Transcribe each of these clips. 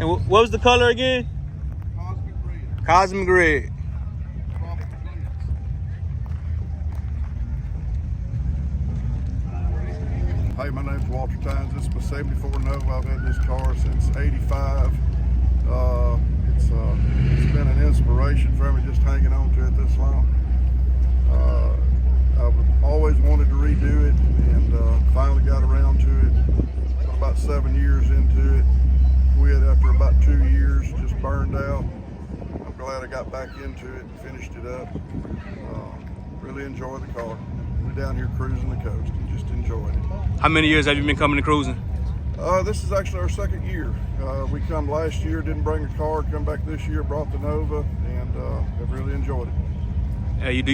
And what was the color again? Cosmic red. Cosmic red. Hey, my name's Walter Tynes. This is my 74 Nova. I've had this car since '85. It's been an inspiration for me just hanging on to it this long. I've always wanted to redo it, and finally got around to it. About 7 years into it. Quit after about 2 years, just burned out. I'm glad I got back into it and finished it up. Really enjoy the car. We're down here cruising the coast and just enjoying it. How many years have you been coming to cruising? This is actually our second year. We come last year, didn't bring a car. Come back this year, brought the Nova, and have really enjoyed it.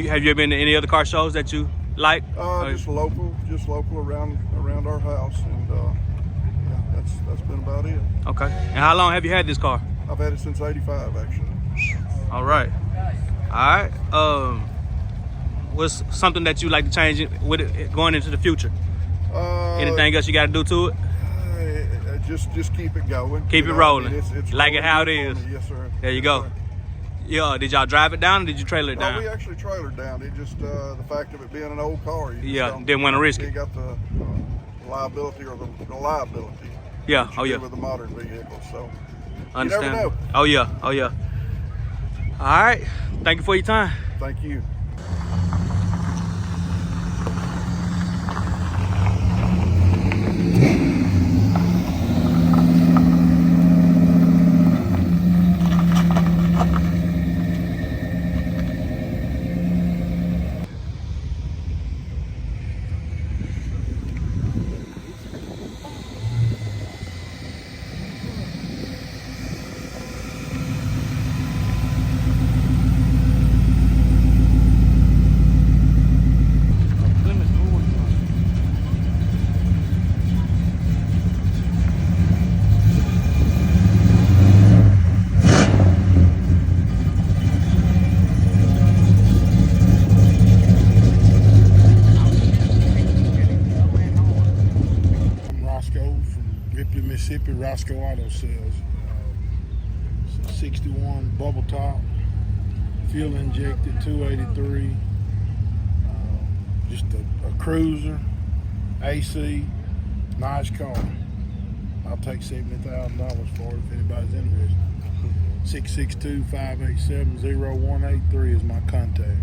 Have you ever been to any other car shows that you like? Just local around our house, and yeah, that's been about it. Okay. And how long have you had this car? I've had it since '85, actually. All right. All right. What's something that you like to change with it going into the future? Anything else you got to do to it? Just keep it going. Keep it rolling. I mean, it's like it how it rolling is. for me. Yes, sir. There you Yes, go. sir. Yeah. Did y'all drive it down or did you trailer it No, down? we actually trailered down. It just the fact of it being an old car. You Yeah, just didn't want to risk you it. got the liability or the liability. Yeah. that you Oh do yeah. With a modern vehicle, so Understand. you never know. Oh yeah. Oh yeah. All right. Thank you for your time. Thank you. Mississippi, Roscoe Auto Sales. It's a 61 bubble top, fuel injected, 283. Just a cruiser, AC, nice car. I'll take $70,000 for it if anybody's interested. 662-587-0183 is my contact.